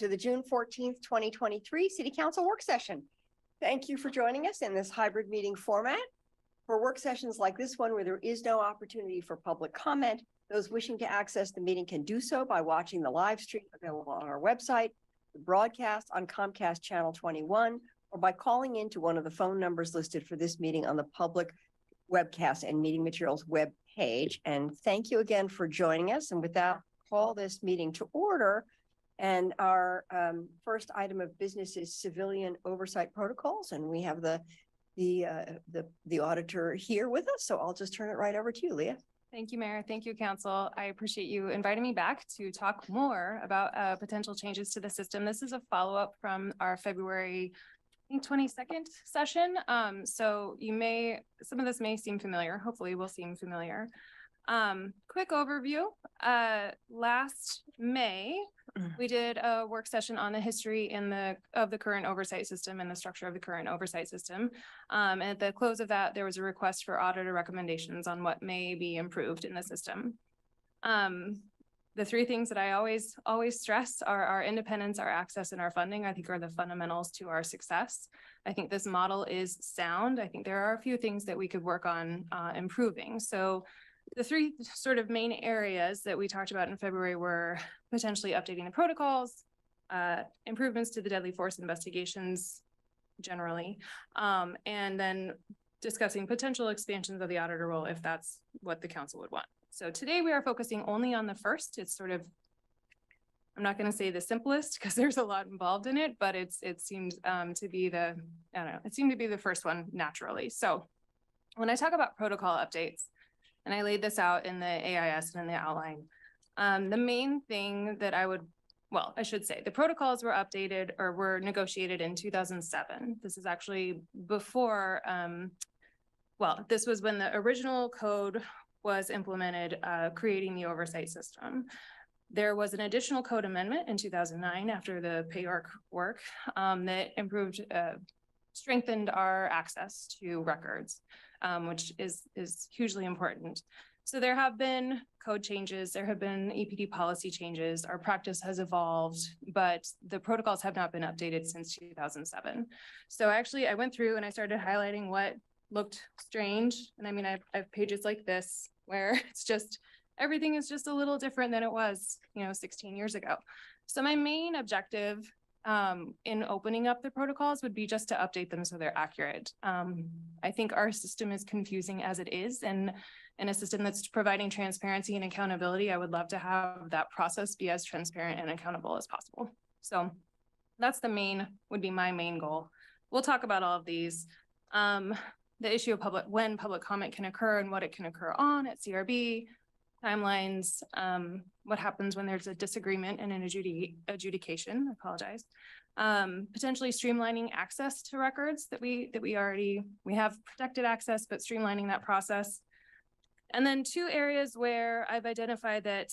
to the June 14th, 2023 City Council Work Session. Thank you for joining us in this hybrid meeting format. For work sessions like this one, where there is no opportunity for public comment, those wishing to access the meeting can do so by watching the live stream available on our website, the broadcast on Comcast Channel 21, or by calling in to one of the phone numbers listed for this meeting on the public webcast and meeting materials web page. And thank you again for joining us. And with that, call this meeting to order. And our first item of business is civilian oversight protocols. And we have the auditor here with us. So I'll just turn it right over to you, Leah. Thank you, Mayor. Thank you, Council. I appreciate you inviting me back to talk more about potential changes to the system. This is a follow-up from our February 22nd session. So some of this may seem familiar. Hopefully will seem familiar. Quick overview. Last May, we did a work session on the history of the current oversight system and the structure of the current oversight system. And at the close of that, there was a request for auditor recommendations on what may be improved in the system. The three things that I always stress are our independence, our access, and our funding, I think are the fundamentals to our success. I think this model is sound. I think there are a few things that we could work on improving. So the three sort of main areas that we talked about in February were potentially updating the protocols, improvements to the deadly force investigations generally, and then discussing potential expansions of the auditor role if that's what the council would want. So today we are focusing only on the first. It's sort of, I'm not going to say the simplest because there's a lot involved in it, but it seemed to be the first one naturally. So when I talk about protocol updates, and I laid this out in the AIS and in the outline, the main thing that I should say, the protocols were updated or were negotiated in 2007. This is actually before, this was when the original code was implemented, creating the oversight system. There was an additional code amendment in 2009 after the PAYORK work that improved, strengthened our access to records, which is hugely important. So there have been code changes, there have been EPD policy changes, our practice has evolved, but the protocols have not been updated since 2007. So actually I went through and I started highlighting what looked strange. And I mean, I have pages like this where it's just, everything is just a little different than it was, 16 years ago. So my main objective in opening up the protocols would be just to update them so they're accurate. I think our system is confusing as it is, and in a system that's providing transparency and accountability, I would love to have that process be as transparent and accountable as possible. So that's would be my main goal. We'll talk about all of these. The issue of when public comment can occur and what it can occur on at CRB, timelines, what happens when there's a disagreement and an adjudication, I apologize. Potentially streamlining access to records that we have protected access, but streamlining that process. And then two areas where I've identified that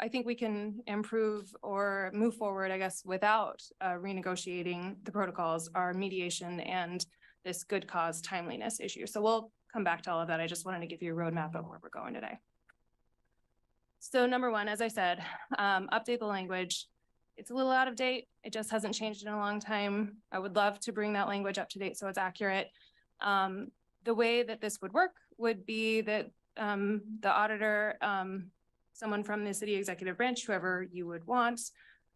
I think we can improve or move forward, I guess, without renegotiating the protocols are mediation and this good cause timeliness issue. So we'll come back to all of that. I just wanted to give you a roadmap of where we're going today. So number one, as I said, update the language. It's a little out of date. It just hasn't changed in a long time. I would love to bring that language up to date so it's accurate. The way that this would work would be that the auditor, someone from the city executive branch, whoever you would want,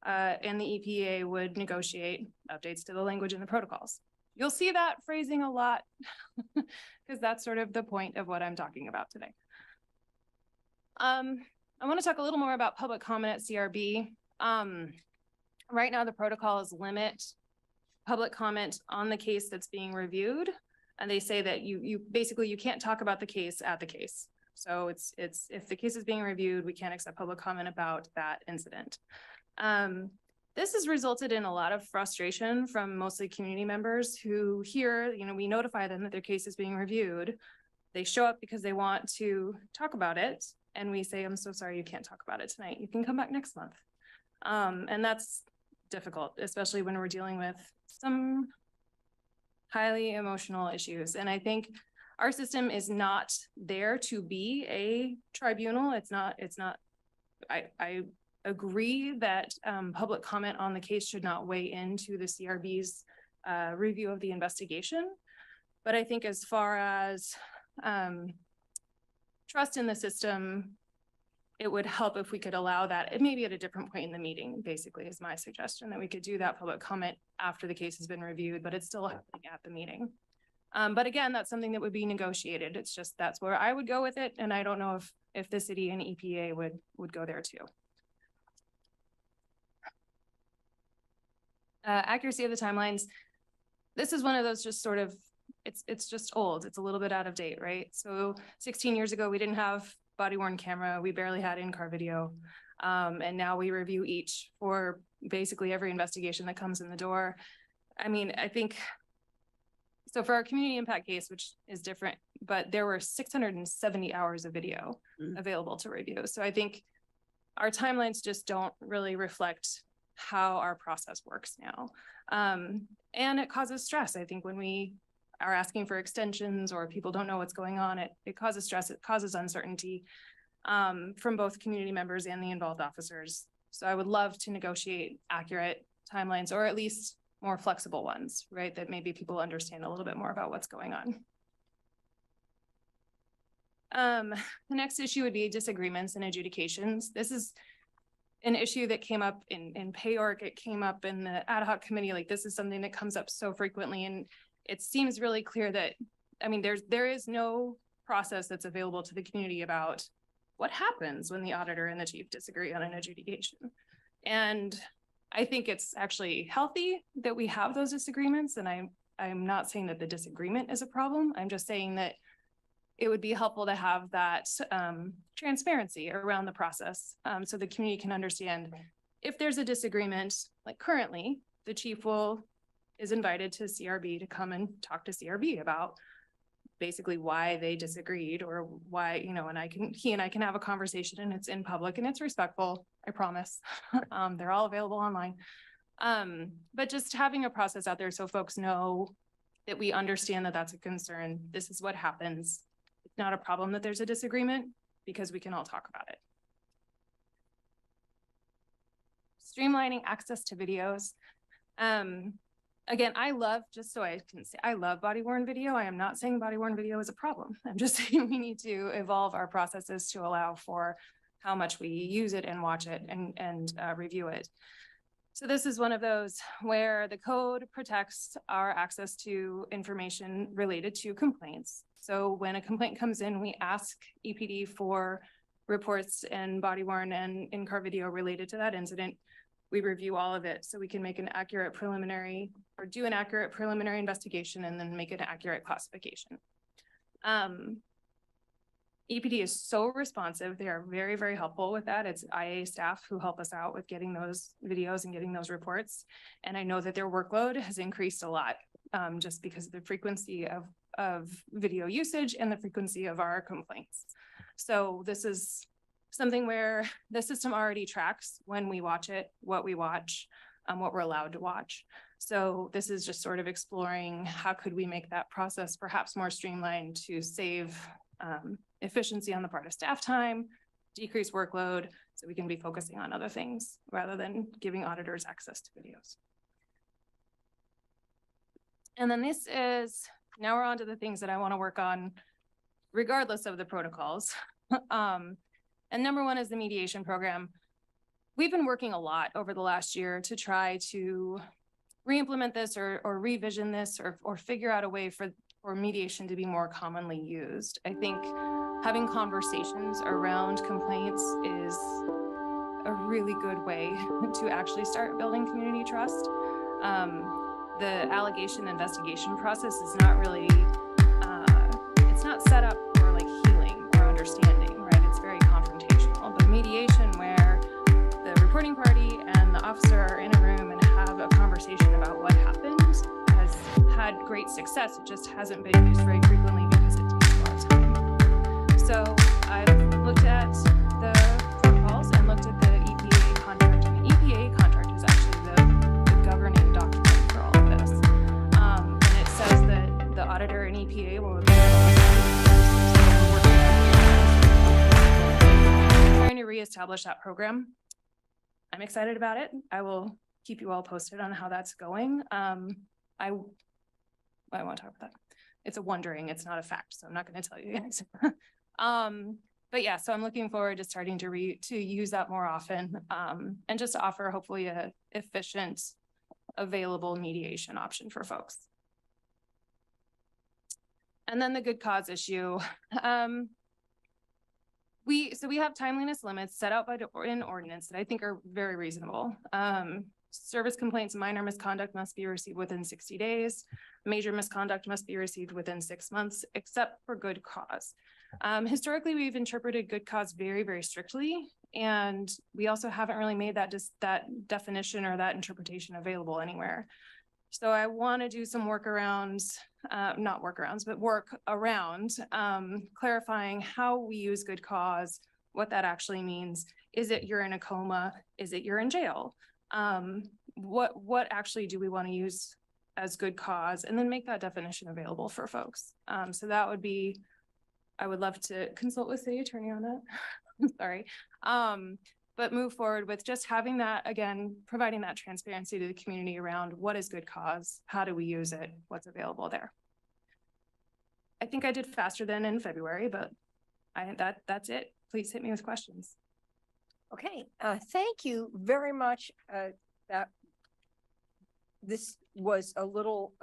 and the EPA would negotiate updates to the language in the protocols. You'll see that phrasing a lot because that's sort of the point of what I'm talking about today. I want to talk a little more about public comment at CRB. Right now, the protocols limit public comment on the case that's being reviewed. And they say that you can't talk about the case at the case. So it's if the case is being reviewed, we can't accept public comment about that incident. This has resulted in a lot of frustration from mostly community members who hear, we notify them that their case is being reviewed. They show up because they want to talk about it. And we say, I'm so sorry, you can't talk about it tonight. You can come back next month. And that's difficult, especially when we're dealing with some highly emotional issues. And I think our system is not there to be a tribunal. I agree that public comment on the case should not weigh into the CRB's review of the investigation. But I think as far as trust in the system, it would help if we could allow that, it maybe at a different point in the meeting, basically, is my suggestion, that we could do that public comment after the case has been reviewed, but it's still happening at the meeting. But again, that's something that would be negotiated. It's just, that's where I would go with it. And I don't know if the city and EPA would go there too. Accuracy of the timelines. This is one of those just sort of, it's just old. It's a little bit out of date, right? So 16 years ago, we didn't have body worn camera. We barely had in-car video. And now we review each for basically every investigation that comes in the door. I mean, I think, so for our community impact case, which is different, but there were 670 hours of video available to review. So I think our timelines just don't really reflect how our process works now. And it causes stress. I think when we are asking for extensions or people don't know what's going on, it causes stress, it causes uncertainty from both community members and the involved officers. So I would love to negotiate accurate timelines, or at least more flexible ones, right? That maybe people understand a little bit more about what's going on. The next issue would be disagreements and adjudications. This is an issue that came up in PAYORC. It came up in the ad hoc committee. Like, this is something that comes up so frequently, and it seems really clear that, I mean, there is no process that's available to the community about what happens when the auditor and the chief disagree on an adjudication. And I think it's actually healthy that we have those disagreements. And I'm not saying that the disagreement is a problem. I'm just saying that it would be helpful to have that transparency around the process, so the community can understand if there's a disagreement. Like currently, the chief is invited to CRB to come and talk to CRB about basically why they disagreed, or why, you know, and he and I can have a conversation, and it's in public and it's respectful, I promise. They're all available online. But just having a process out there so folks know that we understand that that's a concern. This is what happens. It's not a problem that there's a disagreement, because we can all talk about it. Streamlining access to videos. Again, I love, just so I can say, I love body worn video. I am not saying body worn video is a problem. I'm just saying we need to evolve our processes to allow for how much we use it and watch it and review it. So this is one of those where the code protects our access to information related to complaints. So when a complaint comes in, we ask EPD for reports and body worn and in-car video related to that incident. We review all of it so we can make an accurate preliminary, or do an accurate preliminary investigation and then make an accurate classification. EPD is so responsive. They are very, very helpful with that. It's IA staff who help us out with getting those videos and getting those reports. And I know that their workload has increased a lot just because of the frequency of video usage and the frequency of our complaints. So this is something where the system already tracks when we watch it, what we watch, what we're allowed to watch. So this is just sort of exploring how could we make that process perhaps more streamlined to save efficiency on the part of staff time, decrease workload, so we can be focusing on other things rather than giving auditors access to videos. And then this is, now we're on to the things that I want to work on regardless of the protocols. And number one is the mediation program. We've been working a lot over the last year to try to re-implement this or revision this or figure out a way for mediation to be more commonly used. I think having conversations around complaints is a really good way to actually start building community trust. The allegation investigation process is not really, it's not set up for like healing or understanding, right? It's very confrontational, but mediation where the reporting party and the officer are in a room and have a conversation about what happened has had great success. It just hasn't been used very frequently because it takes a lot of time. So I've looked at the protocols and looked at the EPA contract, and the EPA contract is actually the governing document for all of this. And it says that the auditor and EPA will trying to reestablish that program. I'm excited about it. I will keep you all posted on how that's going. I won't talk about that. It's a wondering, it's not a fact, so I'm not going to tell you guys. But yeah, so I'm looking forward to starting to use that more often, and just to offer hopefully a efficient, available mediation option for folks. And then the good cause issue. We have timeliness limits set out by in ordinance that I think are very reasonable. Service complaints, minor misconduct must be received within 60 days. Major misconduct must be received within 6 months, except for good cause. Historically, we've interpreted good cause very, very strictly, and we also haven't really made that definition or that interpretation available anywhere. So I want to do some workarounds, not workarounds, but work around clarifying how we use good cause, what that actually means. Is it you're in a coma? Is it you're in jail? What actually do we want to use as good cause, and then make that definition available for folks. So that would be, I would love to consult with city attorney on that. Sorry. But move forward with just having that, again, providing that transparency to the community around what is good cause, how do we use it, what's available there. I think I did faster than in February, but that's it. Please hit me with questions. Okay, thank you very much. This was a little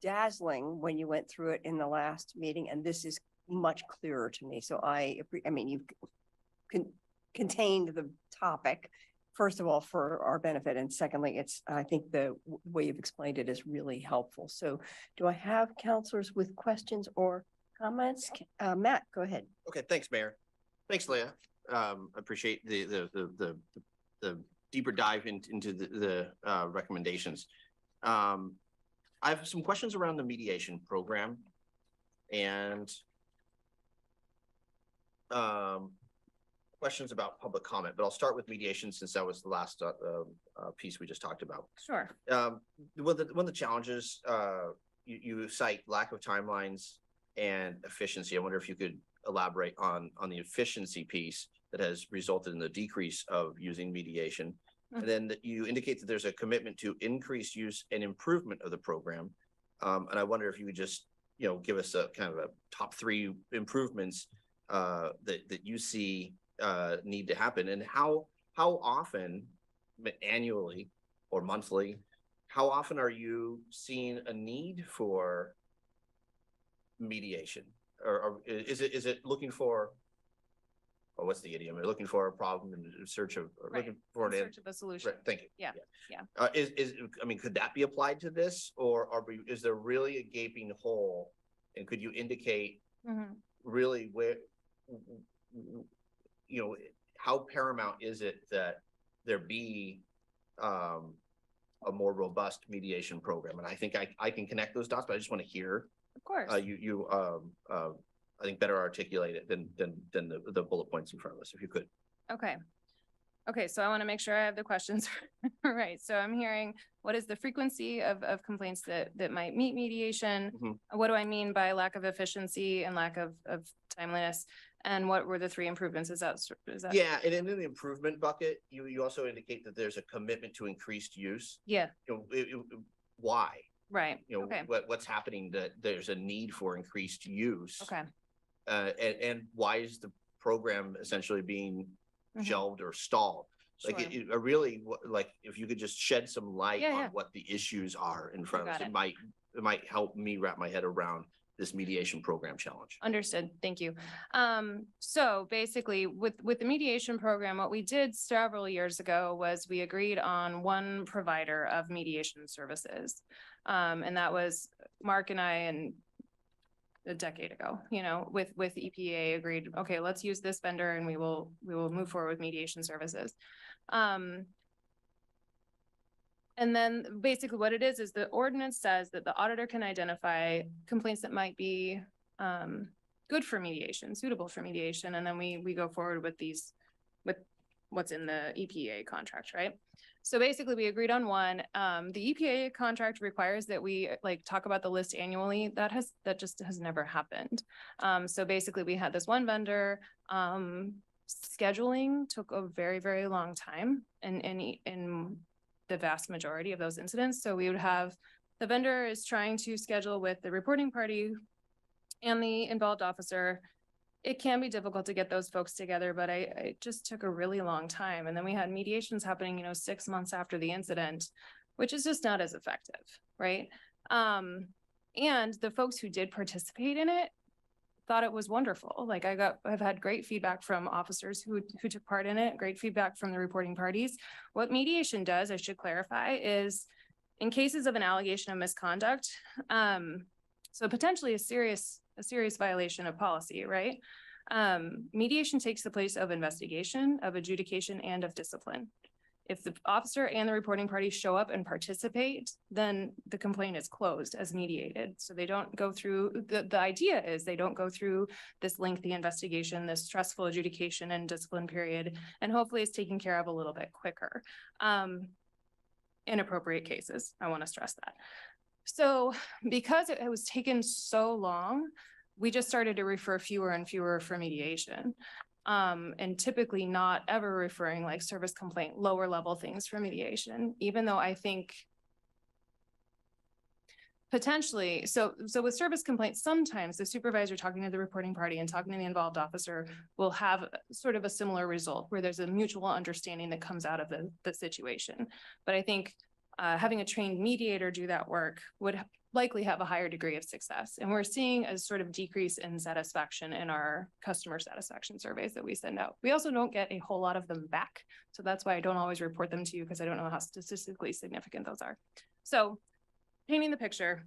dazzling when you went through it in the last meeting, and this is much clearer to me. So I mean, you've contained the topic, first of all, for our benefit, and secondly, I think the way you've explained it is really helpful. So do I have counselors with questions or comments? Matt, go ahead. Okay, thanks, Mayor. Thanks, Leah. I appreciate the deeper dive into the recommendations. I have some questions around the mediation program and questions about public comment, but I'll start with mediation since that was the last piece we just talked about. Sure. One of the challenges you cite lack of timelines and efficiency. I wonder if you could elaborate on the efficiency piece that has resulted in the decrease of using mediation. And then that you indicate that there's a commitment to increased use and improvement of the program. And I wonder if you would just, give us a kind of a top 3 improvements that you see need to happen, and how often, annually or monthly, how often are you seeing a need for mediation, or is it looking for, or what's the idiom? Looking for a problem in search of, Right. looking for In search of a solution. Right, thank you. Yeah. I mean, could that be applied to this, or is there really a gaping hole? And could you indicate really where, how paramount is it that there be a more robust mediation program? And I think I can connect those dots, but I just want to hear. Of course. I think better articulate it than the bullet points in front of us, if you could. Okay, so I want to make sure I have the questions right. So I'm hearing, what is the frequency of complaints that might meet mediation? What do I mean by lack of efficiency and lack of timeliness? And what were the 3 improvements? Is that? Yeah, and in the improvement bucket, you also indicate that there's a commitment to increased use. Yeah. Why? Right. Okay. What's happening that there's a need for increased use? Okay. And why is the program essentially being shelved or stalled? Sure. Like it really, like if you could just shed some light on what the issues are in front of us, it might help me wrap my head around this mediation program challenge. Understood. Thank you. So basically with the mediation program, what we did several years ago was we agreed on one provider of mediation services. And that was Mark and I, and a decade ago, with EPA agreed, okay, let's use this vendor and we will move forward with mediation services. And then basically what it is the ordinance says that the auditor can identify complaints that might be good for mediation, suitable for mediation. And then we go forward with what's in the EPA contract, right? So basically we agreed on one. The EPA contract requires that we talk about the list annually. That just has never happened. So basically we had this one vendor scheduling took a very, very long time in the vast majority of those incidents. So we would have, the vendor is trying to schedule with the reporting party and the involved officer. It can be difficult to get those folks together, but it just took a really long time. And then we had mediations happening, 6 months after the incident, which is just not as effective, right? And the folks who did participate in it thought it was wonderful. Like I've had great feedback from officers who took part in it, great feedback from the reporting parties. What mediation does, I should clarify, is in cases of an allegation of misconduct, so potentially a serious violation of policy, right? Mediation takes the place of investigation, of adjudication, and of discipline. If the officer and the reporting party show up and participate, then the complaint is closed as mediated. So they don't go through, the idea is they don't go through this lengthy investigation, this stressful adjudication and discipline period, and hopefully it's taken care of a little bit quicker. In appropriate cases, I want to stress that. So because it was taken so long, we just started to refer fewer and fewer for mediation. And typically not ever referring like service complaint, lower level things for mediation, even though I think potentially, so with service complaints, sometimes the supervisor talking to the reporting party and talking to the involved officer will have sort of a similar result where there's a mutual understanding that comes out of the situation. But I think having a trained mediator do that work would likely have a higher degree of success. And we're seeing a sort of decrease in satisfaction in our customer satisfaction surveys that we send out. We also don't get a whole lot of them back. So that's why I don't always report them to you, because I don't know how statistically significant those are. So painting the picture,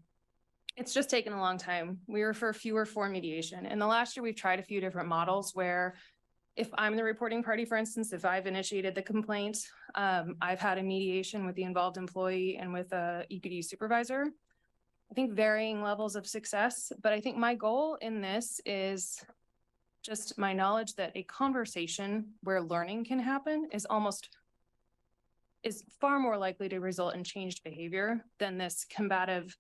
it's just taken a long time. We refer fewer for mediation. In the last year, we've tried a few different models where if I'm the reporting party, for instance, if I've initiated the complaint, I've had a mediation with the involved employee and with a EPD supervisor. I think varying levels of success, but I think my goal in this is just my knowledge that a conversation where learning can happen is far more likely to result in changed behavior than this combative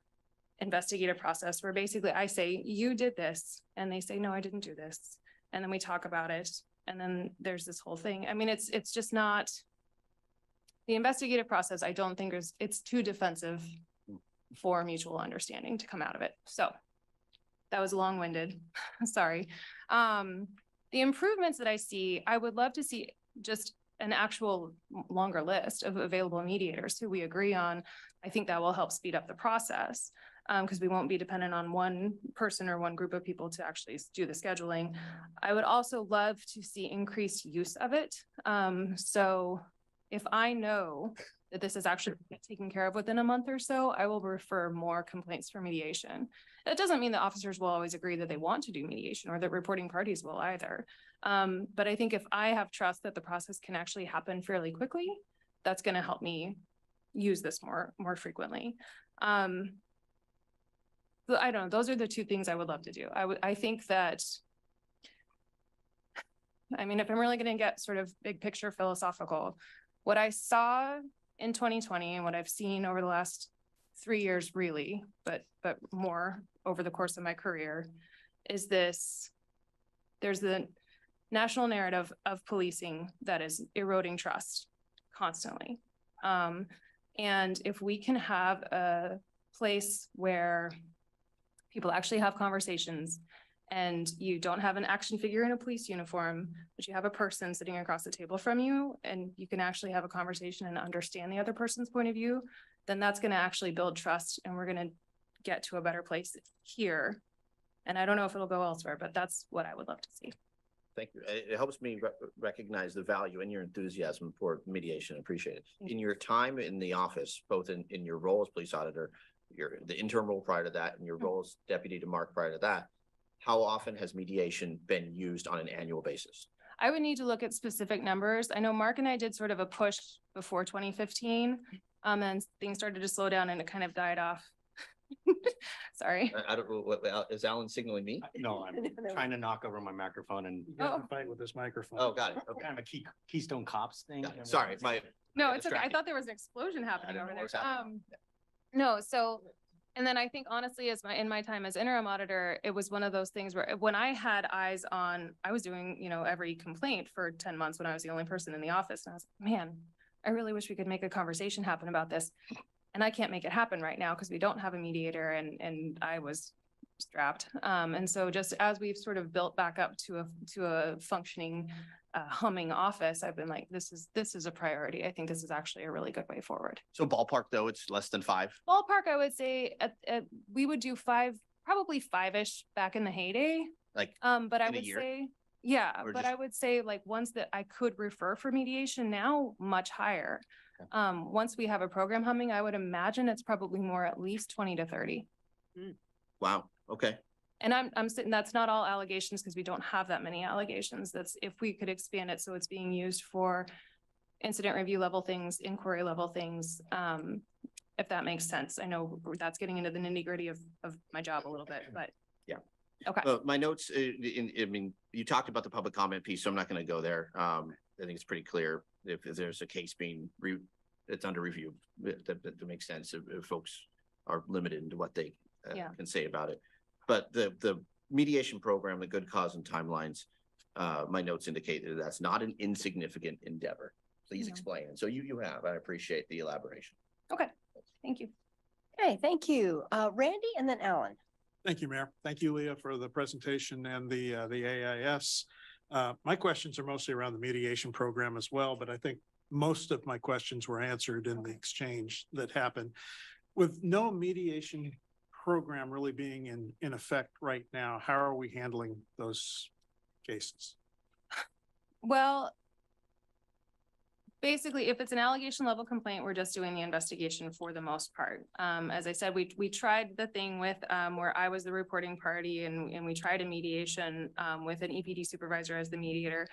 investigative process where basically I say, you did this, and they say, no, I didn't do this. And then we talk about it. And then there's this whole thing. I mean, it's just not, the investigative process, I don't think it's too defensive for mutual understanding to come out of it. So that was long-winded, sorry. The improvements that I see, I would love to see just an actual longer list of available mediators who we agree on. I think that will help speed up the process because we won't be dependent on one person or one group of people to actually do the scheduling. I would also love to see increased use of it. So if I know that this is actually taken care of within a month or so, I will refer more complaints for mediation. That doesn't mean that officers will always agree that they want to do mediation or that reporting parties will either. But I think if I have trust that the process can actually happen fairly quickly, that's going to help me use this more frequently. But I don't know, those are the two things I would love to do. I think that, I mean, if I'm really going to get sort of big picture philosophical, what I saw in 2020 and what I've seen over the last 3 years really, but more over the course of my career is there's the national narrative of policing that is eroding trust constantly. And if we can have a place where people actually have conversations and you don't have an action figure in a police uniform, but you have a person sitting across the table from you and you can actually have a conversation and understand the other person's point of view, then that's going to actually build trust and we're going to get to a better place here. And I don't know if it'll go elsewhere, but that's what I would love to see. Thank you. It helps me recognize the value and your enthusiasm for mediation. Appreciate it. In your time in the office, both in your role as police auditor, the interim role prior to that, and your role as deputy to Mark prior to that, how often has mediation been used on an annual basis? I would need to look at specific numbers. I know Mark and I did sort of a push before 2015, and things started to slow down and it kind of died off. Sorry. I don't know what is Alan signaling me? No, I'm trying to knock over my microphone and Fight with this microphone. Oh, got it. Okay. kind of a Keystone Cops thing. Sorry, No, got it's okay. I distracted. thought there was an explosion happening didn't over know there. what was happening. No, so And then I think honestly, in my time as interim auditor, it was one of those things where when I had eyes on, I was doing, every complaint for 10 months when I was the only person in the office. And I was like, man, I really wish we could make a conversation happen about this. And I can't make it happen right now because we don't have a mediator and I was strapped. And so just as we've sort of built back up to a functioning, humming office, I've been like, this is a priority. I think this is actually a really good way forward. So ballpark though, it's less than 5. Ballpark, I would say we would do 5, probably 5-ish back in the heyday. Like, But I in a would year? say, yeah, Or but just- I would say like ones that I could refer for mediation now, much higher. Okay. Once we have a program humming, I would imagine it's probably more at least 20 to 30. wow, okay. And I'm sitting, that's not all allegations because we don't have that many allegations. That's if we could expand it so it's being used for incident review level things, inquiry level things, if that makes sense. I know that's getting into the nitty gritty of my job a little bit, but. Yeah. Okay. My notes, I mean, you talked about the public comment piece, so I'm not going to go there. I think it's pretty clear if there's a case being it's under review, that makes sense if folks are limited into what they Yeah. can say about it. But the mediation program, the good cause and timelines, my notes indicate that that's not an insignificant endeavor. Please No. explain. So you have, I appreciate the elaboration. Okay, thank you. Okay, thank you. Randy and then Alan. Thank you, Mayor. Thank you, Leah, for the presentation and the AIS. My questions are mostly around the mediation program as well, but I think most of my questions were answered in the exchange that happened. With no mediation program really being in effect right now, how are we handling those cases? Well, basically, if it's an allegation level complaint, we're just doing the investigation for the most part. As I said, we tried the thing with where I was the reporting party and we tried a mediation with an EPD supervisor as the mediator.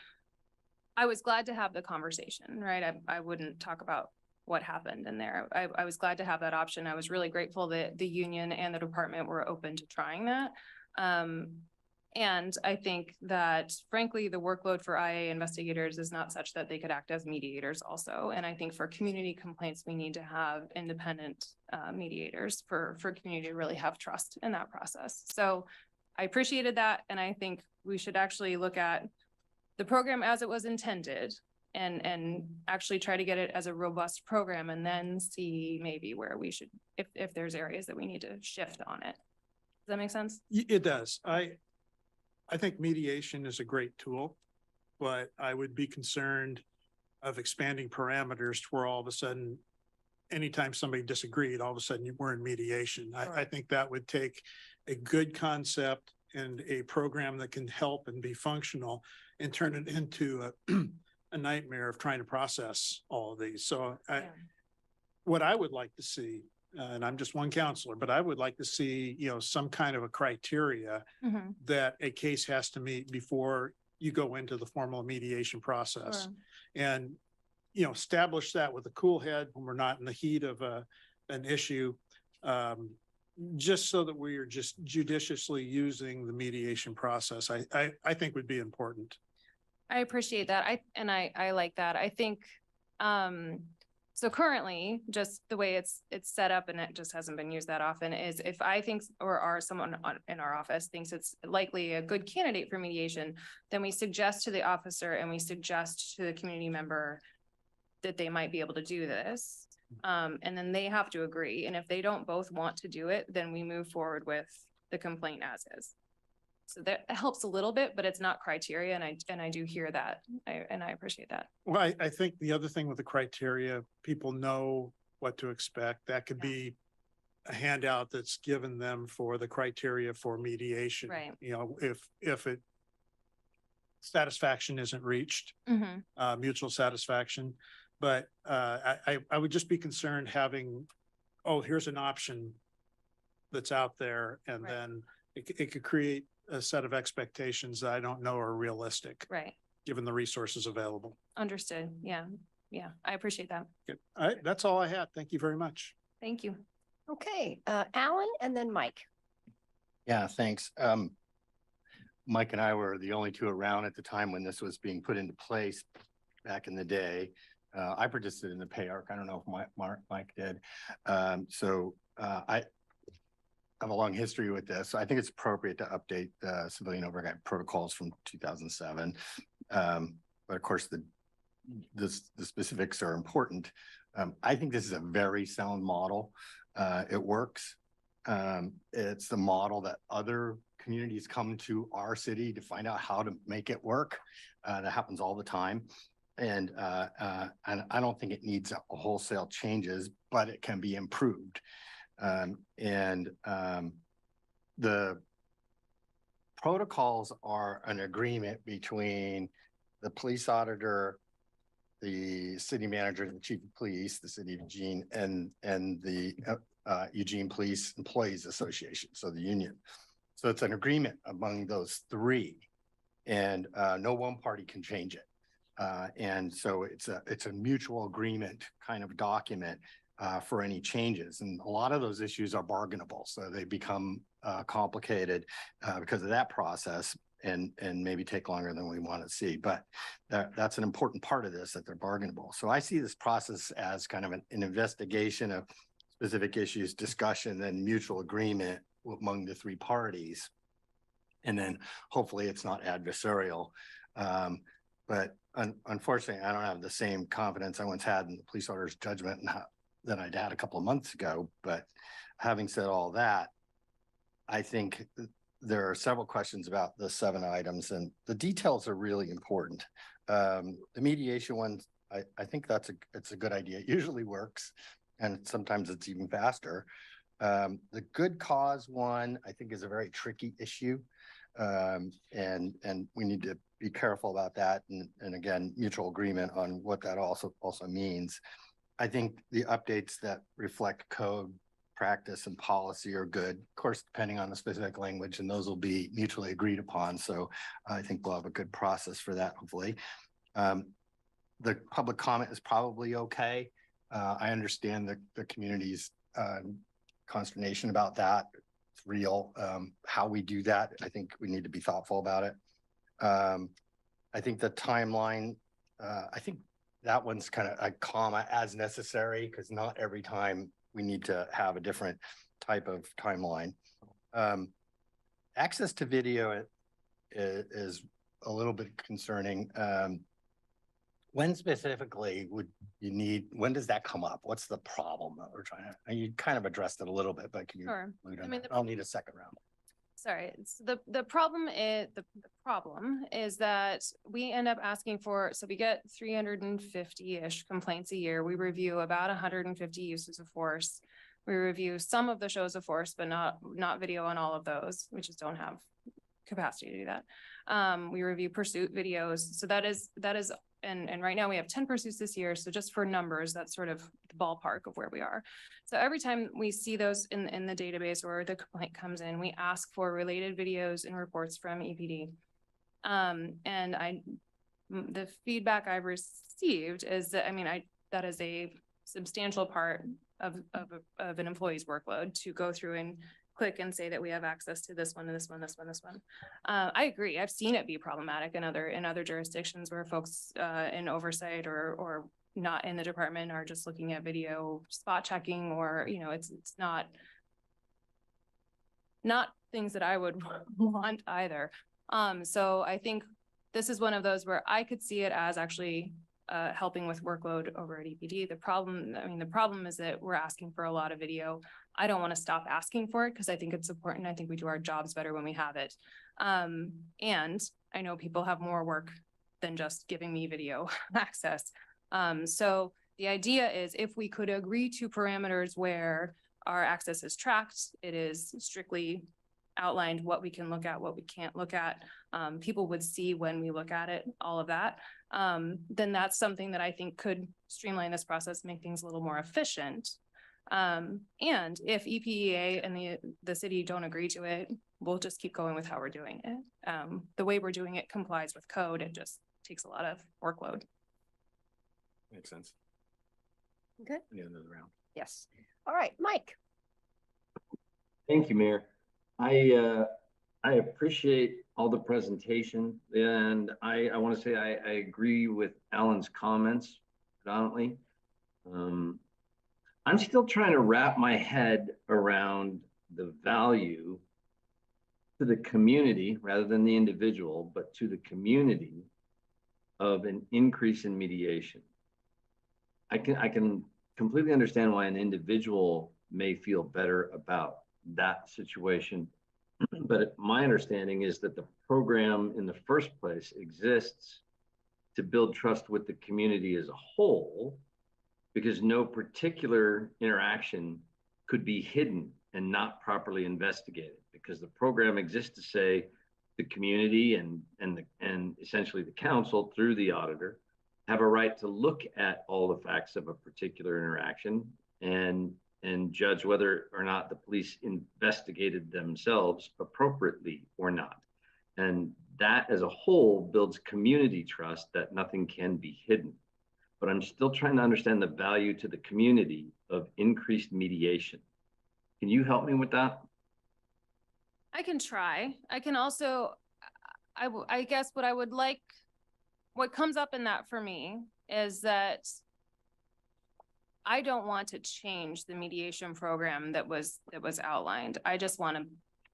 I was glad to have the conversation, right? I wouldn't talk about what happened in there. I was glad to have that option. I was really grateful that the union and the department were open to trying that. And I think that frankly, the workload for IA investigators is not such that they could act as mediators also. And I think for community complaints, we need to have independent mediators for community to really have trust in that process. So I appreciated that. And I think we should actually look at the program as it was intended and actually try to get it as a robust program and then see maybe where we should, if there's areas that we need to shift on it. Does that make sense? It does. I think mediation is a great tool, but I would be concerned of expanding parameters to where all of a sudden, anytime somebody disagreed, all of a sudden we're in mediation. I think that would take a good concept and a program that can help and be functional and turn it into a nightmare of trying to process all of these. So what I would like to see, and I'm just one counselor, but I would like to see, some kind of a criteria Mhm. that a case has to meet before you go into the formal mediation process. Sure. And, establish that with a cool head when we're not in the heat of an issue. Just so that we are just judiciously using the mediation process, I think would be important. I appreciate that. I like that. I think, so currently, just the way it's set up and it just hasn't been used that often is if I think, someone in our office thinks it's likely a good candidate for mediation, then we suggest to the officer and we suggest to the community member that they might be able to do this. And then they have to agree. And if they don't both want to do it, then we move forward with the complaint as is. So that helps a little bit, but it's not criteria. And I do hear that. I appreciate that. Well, I think the other thing with the criteria, people know what to expect. That could Yeah. be a handout that's given them for the criteria for mediation. Right. If it satisfaction isn't reached, Mhm. mutual satisfaction. But I would just be concerned having, here's an option that's out there, and Right. then it could create a set of expectations that I don't know are realistic, Right. given the resources available. Understood. Yeah. Yeah. I appreciate that. Good. All right, that's all I had. Thank you very much. Thank you. Okay, Alan and then Mike. Yeah, thanks. Mike and I were the only two around at the time when this was being put into place back in the day. I participated in the pay arc. I don't know if Mike did. have a long history with this. So I think it's appropriate to update the civilian oversight protocols from 2007. But of course, the specifics are important. I think this is a very sound model. It works. It's the model that other communities come to our city to find out how to make it work. That happens all the time. And I don't think it needs a wholesale changes, but it can be improved. The protocols are an agreement between the police auditor, the city manager, the chief of police, the city of Eugene, and the Eugene Police Employees Association, so the union. So it's an agreement among those three, and no one party can change it. And so it's a mutual agreement kind of document for any changes. And a lot of those issues are bargainable, so they become complicated because of that process, and maybe take longer than we want to see. But that's an important part of this, that they're bargainable. So I see this process as kind of an investigation of specific issues, discussion, then mutual agreement among the three parties. And then hopefully it's not adversarial. But unfortunately, I don't have the same confidence I once had in the police auditor's judgment that I'd had a couple of months ago. But having said all that, I think there are several questions about the 7 items, and the details are really important. The mediation one, I think it's a good idea. It usually works, and sometimes it's even faster. The good cause one, I think, is a very tricky issue. And we need to be careful about that. And again, mutual agreement on what that also means. I think the updates that reflect code, practice, and policy are good, of course, depending on the specific language, and those will be mutually agreed upon. So I think we'll have a good process for that, hopefully. The public comment is probably okay. I understand the community's consternation about that. It's real. How we do that, I think we need to be thoughtful about it. I think the timeline, I think that one's kind of a comma as necessary, because not every time we need to have a different type of timeline. Access to video is a little bit concerning. When specifically would you need, when does that come up? What's the problem that we're trying to, you kind of addressed it a little bit, but can you? Sure. I'll need a second round. Sorry, the problem is that we end up asking for, so we get 350-ish complaints a year. We review about 150 uses of force. We review some of the shows of force, but not video on all of those. We just don't have capacity to do that. We review pursuit videos. So that is, and right now we have 10 pursuits this year. So just for numbers, that's sort of the ballpark of where we are. So every time we see those in the database or the complaint comes in, we ask for related videos and reports from EPD. The feedback I've received is that, that is a substantial part of an employee's workload to go through and click and say that we have access to this one and this one, this one, this one. I agree. I've seen it be problematic in other jurisdictions where folks in oversight or not in the department are just looking at video spot checking, or it's not things that I would want either. So I think this is one of those where I could see it as actually helping with workload over at EPD. The problem is that we're asking for a lot of video. I don't want to stop asking for it because I think it's important. I think we do our jobs better when we have it. And I know people have more work than just giving me video access. So the idea is, if we could agree to parameters where our access is tracked, it is strictly outlined what we can look at, what we can't look at. People would see when we look at it, all of that. Then that's something that I think could streamline this process, make things a little more efficient. And if EPEA and the city don't agree to it, we'll just keep going with how we're doing it. The way we're doing it complies with code. It just takes a lot of workload. Makes sense. Okay. The end of the round. Yes. All right, Mike. Thank you, Mayor. I appreciate all the presentation, and I want to say I agree with Alan's comments predominantly. I'm still trying to wrap my head around the value to the community rather than the individual, but to the community of an increase in mediation. I can completely understand why an individual may feel better about that situation. But my understanding is that the program in the first place exists to build trust with the community as a whole, because no particular interaction could be hidden and not properly investigated, because the program exists to say the community and essentially the council through the auditor have a right to look at all the facts of a particular interaction and judge whether or not the police investigated themselves appropriately or not. And that as a whole builds community trust that nothing can be hidden. But I'm still trying to understand the value to the community of increased mediation. Can you help me with that? I can try. I can also, I guess what I would like, what comes up in that for me is that I don't want to change the mediation program that was outlined. I just want to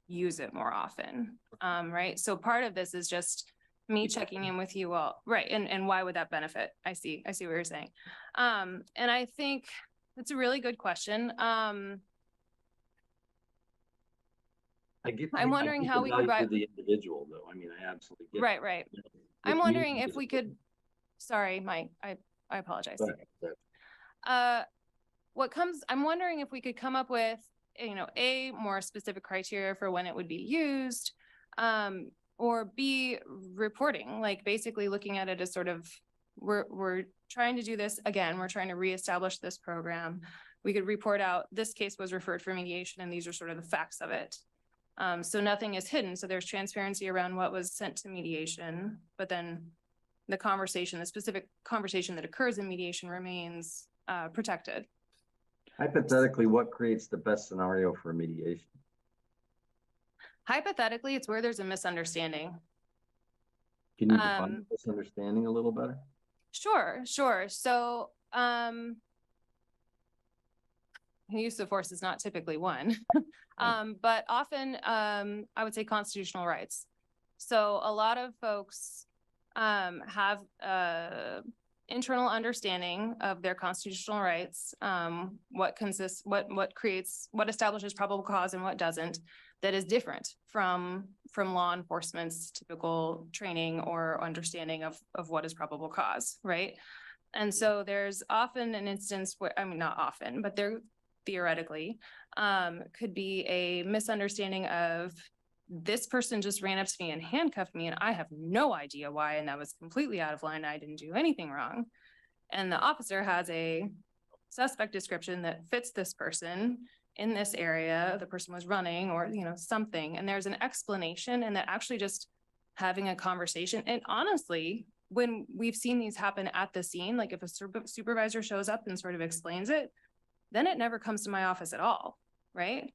use it more often. Right. So part of this is just me checking in with you all. Right. And why would that benefit? I see what you're saying. And I think it's a really good question. I'm wondering how we could provide the individual though. I mean, I absolutely get right. Right. I'm wondering if we could, sorry, Mike, I apologize. I'm wondering if we could come up with, A, more specific criteria for when it would be used, or B, reporting, like basically looking at it as sort of, we're trying to do this again, we're trying to reestablish this program. We could report out, this case was referred for mediation and these are sort of the facts of it. So nothing is hidden. So there's transparency around what was sent to mediation, but then the specific conversation that occurs in mediation remains protected. Hypothetically, what creates the best scenario for mediation? Hypothetically, it's where there's a misunderstanding. Can you define misunderstanding a little better? Sure. So, use of force is not typically one, but often, I would say constitutional rights. So a lot of folks have internal understanding of their constitutional rights, what establishes probable cause and what doesn't, that is different from law enforcement's typical training or understanding of what is probable cause, right? And so there's often an instance where, I mean, not often, but there theoretically could be a misunderstanding of, this person just ran up to me and handcuffed me and I have no idea why, and that was completely out of line. I didn't do anything wrong. And the officer has a suspect description that fits this person in this area. The person was running or, something, and there's an explanation, and that actually just having a conversation. And honestly, when we've seen these happen at the scene, like if a supervisor shows up and sort of explains it, then it never comes to my office at all, right?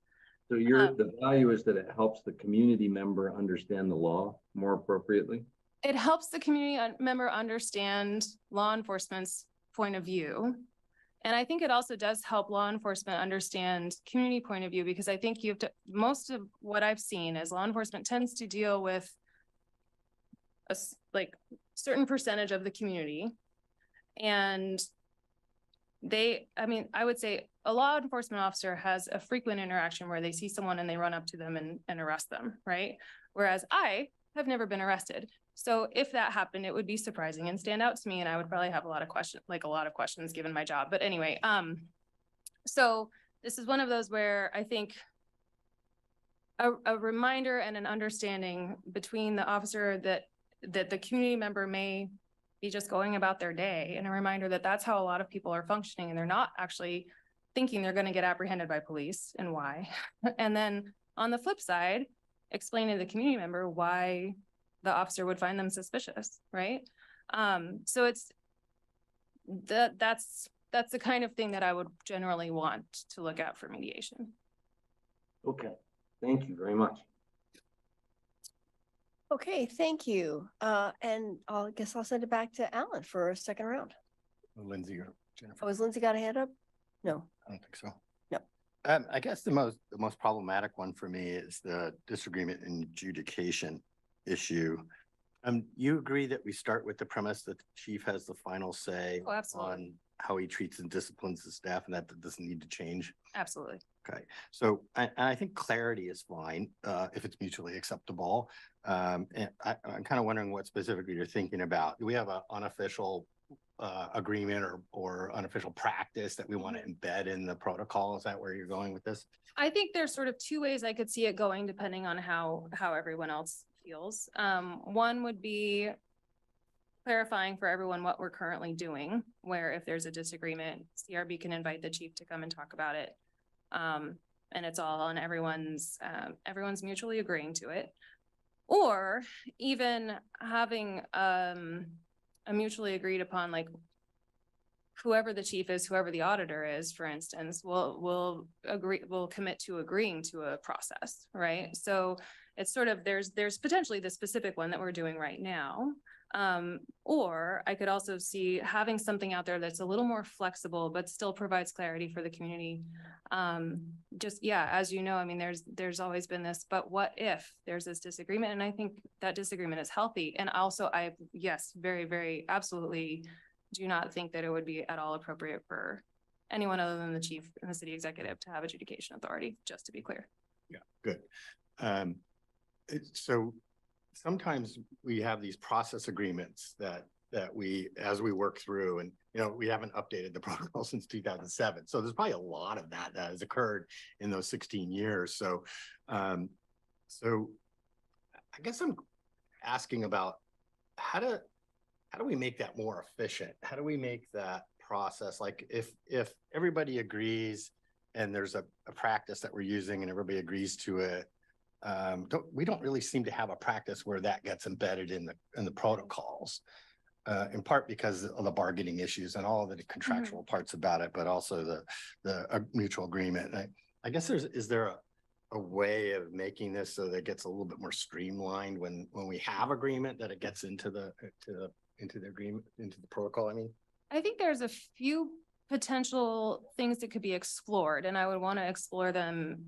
So the value is that it helps the community member understand the law more appropriately? It helps the community member understand law enforcement's point of view. And I think it also does help law enforcement understand community point of view, because I think most of what I've seen is law enforcement tends to deal with a certain percentage of the community. And I would say a law enforcement officer has a frequent interaction where they see someone and they run up to them and arrest them, right? Whereas I have never been arrested. So if that happened, it would be surprising and stand out to me, and I would probably have a lot of questions given my job. But anyway, so this is one of those where I think a reminder and an understanding between the officer that the community member may be just going about their day, and a reminder that that's how a lot of people are functioning, and they're not actually thinking they're going to get apprehended by police and why. And then on the flip side, explaining to the community member why the officer would find them suspicious, right? So that's the kind of thing that I would generally want to look at for mediation. Okay, thank you very much. Okay, thank you. And I guess I'll send it back to Alan for a second round. Lindsay or Jennifer? Oh, has Lindsay got a hand up? No. I don't think so. No. I guess the most problematic one for me is the disagreement and adjudication issue. You agree that we start with the premise that the chief has the final say Oh, absolutely. on how he treats and disciplines the staff, and that doesn't need to change? Absolutely. Okay, so I think clarity is fine, if it's mutually acceptable. And I'm kind of wondering what specifically you're thinking about. Do we have an unofficial agreement or unofficial practice that we want to embed in the protocol? Is that where you're going with this? I think there's sort of two ways I could see it going, depending on how everyone else feels. One would be clarifying for everyone what we're currently doing, where if there's a disagreement, CRB can invite the chief to come and talk about it. And it's all on everyone's mutually agreeing to it. Or even having a mutually agreed upon, like, whoever the chief is, whoever the auditor is, for instance, will commit to agreeing to a process, right? So it's sort of, there's potentially the specific one that we're doing right now. Or I could also see having something out there that's a little more flexible, but still provides clarity for the community. Just, yeah, as you know, I mean, there's always been this, but what if there's this disagreement? And I think that disagreement is healthy. And also yes, very, very, absolutely do not think that it would be at all appropriate for anyone other than the chief and the city executive to have adjudication authority, just to be clear. Yeah, good. So sometimes we have these process agreements that we, as we work through, and, you know, we haven't updated the protocol since 2007. So there's probably a lot of that has occurred in those 16 years. So, so I guess I'm asking about how do we make that more efficient? How do we make that process? Like if everybody agrees and there's a practice that we're using and everybody agrees to it, we don't really seem to have a practice where that gets embedded in the protocols, in part because of the bargaining issues and all of the contractual parts about it, but also the mutual agreement. And I guess is there a way of making this so that it gets a little bit more streamlined when we have agreement, that it gets into the agreement, into the protocol? I mean, I think there's a few potential things that could be explored, and I would want to explore them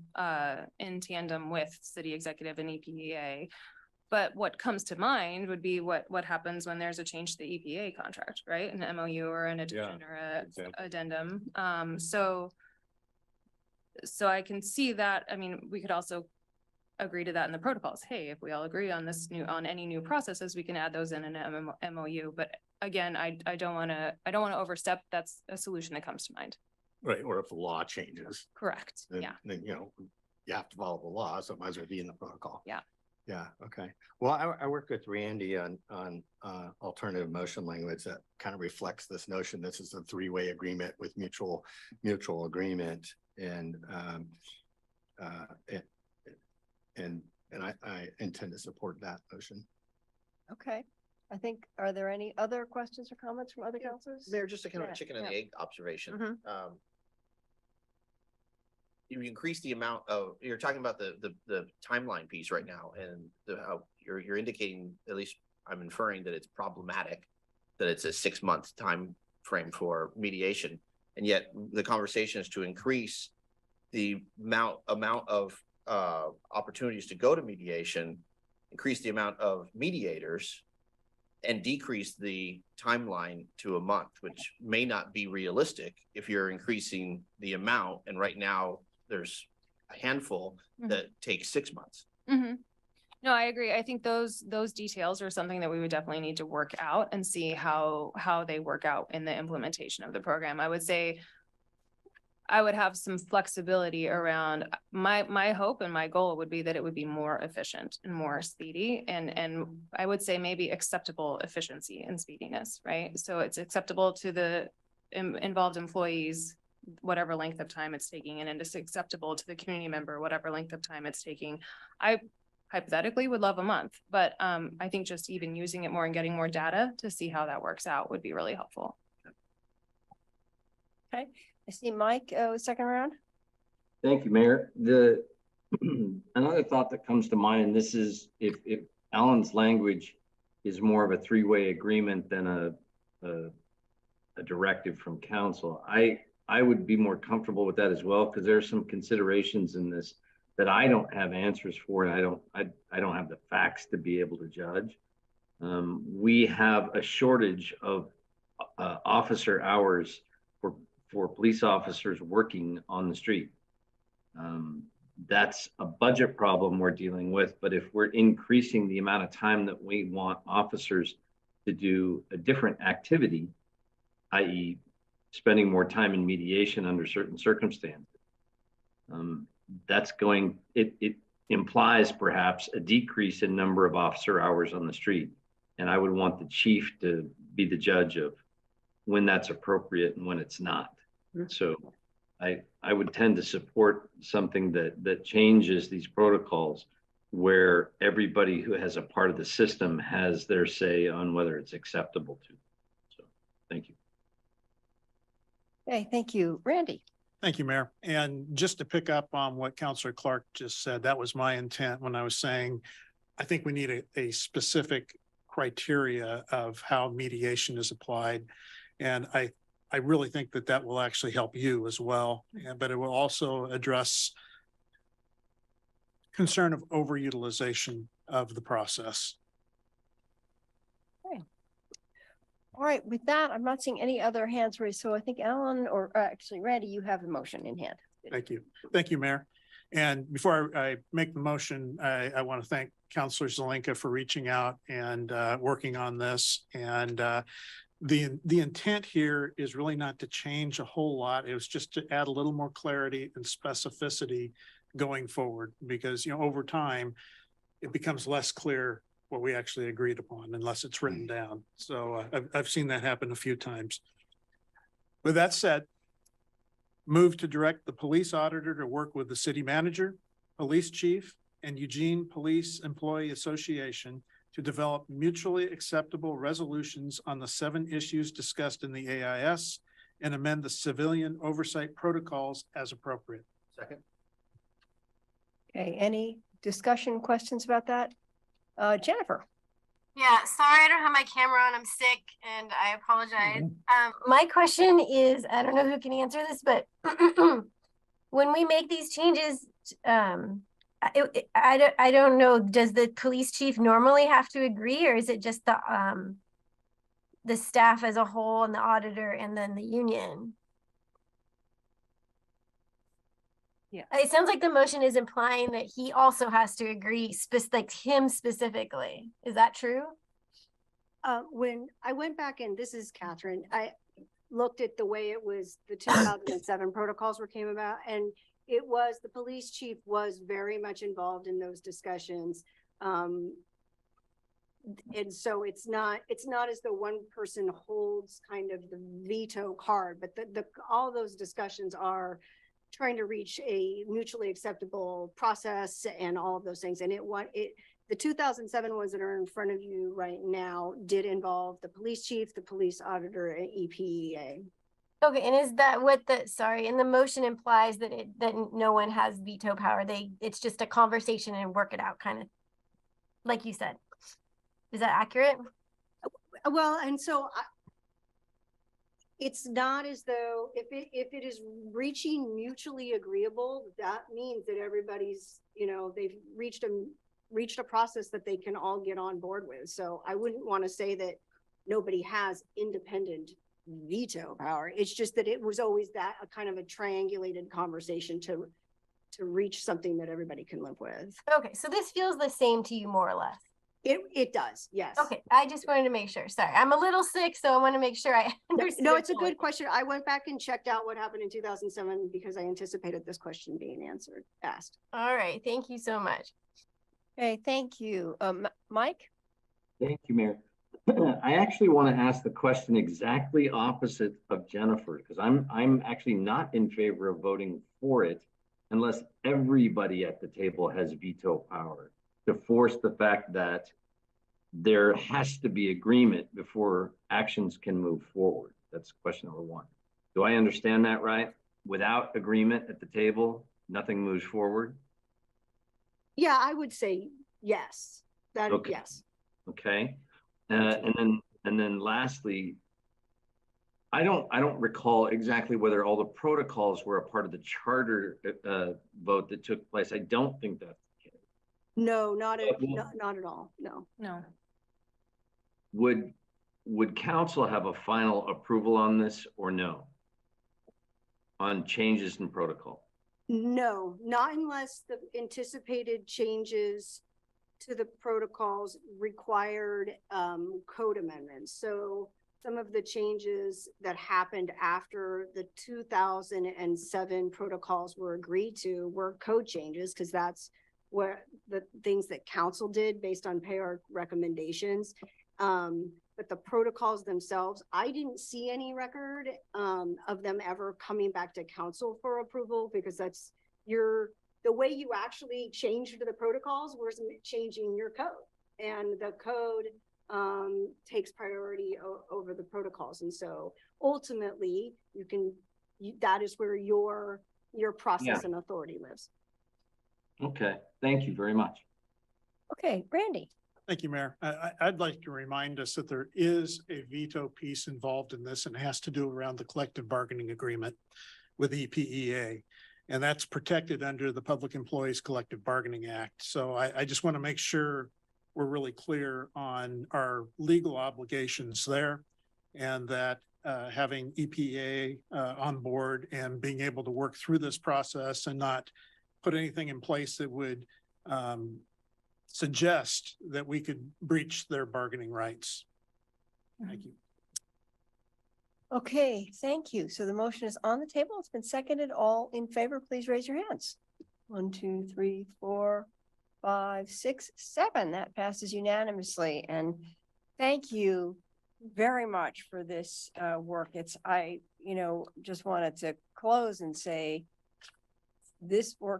in tandem with city executive and EPA. But what comes to mind would be what happens when there's a change to the EPA contract, right? An MOU or an addition or a addendum. So I can see that. I mean, we could also agree to that in the protocols. Hey, if we all agree on on any new processes, we can add those in an MOU. But again, I don't want to overstep. That's a solution that comes to mind. right. Or if the law changes. Correct. Then, Yeah. then, you know, you have to follow the law, so it might as well be in the protocol. Yeah. Yeah, okay. Well, I worked with Randy on alternative motion language that kind of reflects this notion. This is a three-way agreement with mutual agreement, and I intend to support that motion. Okay. I think, are there any other questions or comments from other counselors? Mayor, just a kind of Yeah, a chicken and yeah. the egg observation. Mhm. You increase the amount of, you're talking about the timeline piece right now, and how you're indicating, at least I'm inferring, that it's problematic that it's a 6-month time frame for mediation, and yet the conversation is to increase the amount of opportunities to go to mediation, increase the amount of mediators, and decrease the timeline to a month, which may not be realistic if you're increasing the amount. And right now there's a handful that take 6 months. No, I agree. I think those details are something that we would definitely need to work out and see how they work out in the implementation of the program. I would say I would have some flexibility around my hope, and my goal would be that it would be more efficient and more speedy, and I would say maybe acceptable efficiency and speediness, right? So it's acceptable to the involved employees, whatever length of time it's taking, and it's acceptable to the community member, whatever length of time it's taking. I hypothetically would love a month, but I think just even using it more and getting more data to see how that works out would be really helpful. Okay, I see Mike, second round. Thank you, Mayor. Another thought that comes to mind, and this is if Alan's language is more of a three-way agreement than a directive from council. I I would be more comfortable with that as well, because there's some considerations in this that I don't have answers for, and I don't have the facts to be able to judge. We have a shortage of officer hours for police officers working on the street. That's a budget problem we're dealing with, but if we're increasing the amount of time that we want officers to do a different activity, i.e. spending more time in mediation under certain circumstances, it implies perhaps a decrease in number of officer hours on the street. And I would want the chief to be the judge of when that's appropriate and when it's not. So I would tend to support something that changes these protocols where everybody who has a part of the system has their say on whether it's acceptable to. So thank you. Okay, thank you. Randy? Thank you, Mayor. And just to pick up on what Councilor Clark just said, that was my intent when I was saying, I think we need a specific criteria of how mediation is applied. And I really think that will actually help you as well. But it will also address concern of overutilization of the process. All right, with that, I'm not seeing any other hands raised. So I think Alan, or actually Randy, you have the motion in hand. Thank you. Thank you, Mayor. And before I make the motion, I want to thank Councilor Zelenka for reaching out and working on this. And the intent here is really not to change a whole lot. It was just to add a little more clarity and specificity going forward, because, you know, over time, it becomes less clear what we actually agreed upon unless it's written down. So I've seen that happen a few times. With that said, move to direct the police auditor to work with the city manager, police chief, and Eugene Police Employee Association to develop mutually acceptable resolutions on the 7 issues discussed in the AIS and amend the civilian oversight protocols as appropriate. Second. Okay, any discussion, questions about that? Jennifer? Yeah, sorry I don't have my camera on. I'm sick and I apologize. My question is, I don't know who can answer this, but when we make these changes, I don't know, does the police chief normally have to agree, or is it just the staff as a whole and the auditor and then the union? Yeah. It sounds like the motion is implying that he also has to agree, like him specifically. Is that true? When I went back and this is Catherine, I looked at the way it was, the 2007 protocols came about, and it was, the police chief was very much involved in those discussions. And so it's not as though one person holds kind of the veto card, but all those discussions are trying to reach a mutually acceptable process and all of those things. And the 2007 ones that are in front of you right now did involve the police chief, the police auditor, and EPEA. Okay, and is that what and the motion implies that that no one has veto power? It's just a conversation and work it out, kind of like you said. Is that accurate? Well, and so it's not as though if it is reaching mutually agreeable, that means that everybody's, you know, they've reached a process that they can all get on board with. So I wouldn't want to say that nobody has independent veto power. It's just that it was always that a kind of a triangulated conversation to reach something that everybody can live with. Okay, so this feels the same to you more or less. It does, yes. Okay, I just wanted to make sure. Sorry, I'm a little sick, so I want to make sure I understand. No, it's a good question. I went back and checked out what happened in 2007 because I anticipated this question being asked. All right, thank you so much. Okay, thank you. Mike? Thank you, Mayor. I actually want to ask the question exactly opposite of Jennifer, because I'm actually not in favor of voting for it unless everybody at the table has veto power to force the fact that there has to be agreement before actions can move forward. That's question number 1. Do I understand that right? Without agreement at the table, nothing moves forward? Yeah, I would say yes. Okay. Yes. Okay. And then lastly, I don't recall exactly whether all the protocols were a part of the charter vote that took place. I don't think that's the case. No, not at, Well- not at all. No. No. Would council have a final approval on this or no? On changes in protocol? No, not unless the anticipated changes to the protocols required code amendments. So some of the changes that happened after the 2007 protocols were agreed to were code changes, because that's where the things that council did based on payer recommendations. But the protocols themselves, I didn't see any record of them ever coming back to council for approval, because that's the way you actually changed the protocols was changing your code, and the code takes priority over the protocols. And so ultimately that is where your process and authority lives. Okay, thank you very much. Okay, Randy. Thank you, Mayor. I'd like to remind us that there is a veto piece involved in this, and it has to do around the collective bargaining agreement with EPEA. And that's protected under the Public Employees Collective Bargaining Act. So I just want to make sure we're really clear on our legal obligations there, and that having EPA on board and being able to work through this process and not put anything in place that would suggest that we could breach their bargaining rights. Thank you. Okay, thank you. So the motion is on the table. It's been seconded. All in favor, please raise your hands. 1, 2, 3, 4, 5, 6, 7. That passes unanimously. And thank you very much for this work. I just wanted to close and say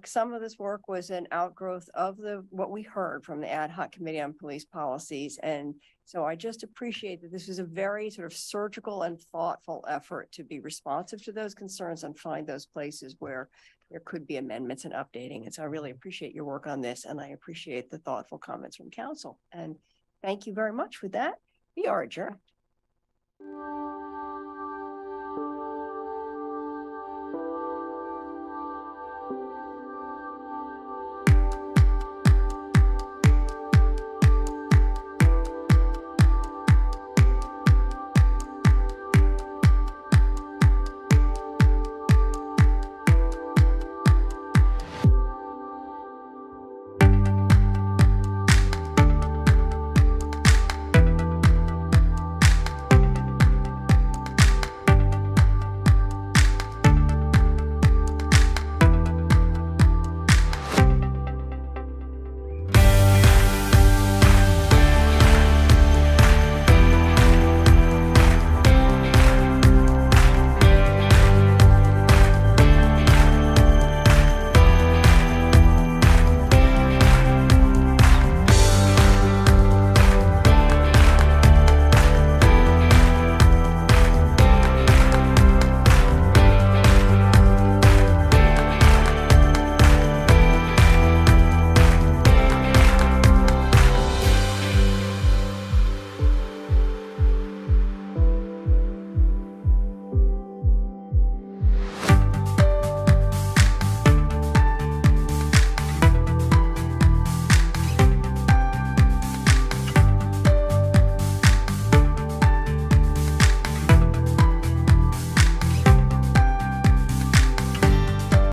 some of this work was an outgrowth of what we heard from the Ad Hoc Committee on Police Policies. And so I just appreciate that this was a very sort of surgical and thoughtful effort to be responsive to those concerns and find those places where there could be amendments and updating. And so I really appreciate your work on this, and I appreciate the thoughtful comments from council. And thank you very much for that. We are adjourned.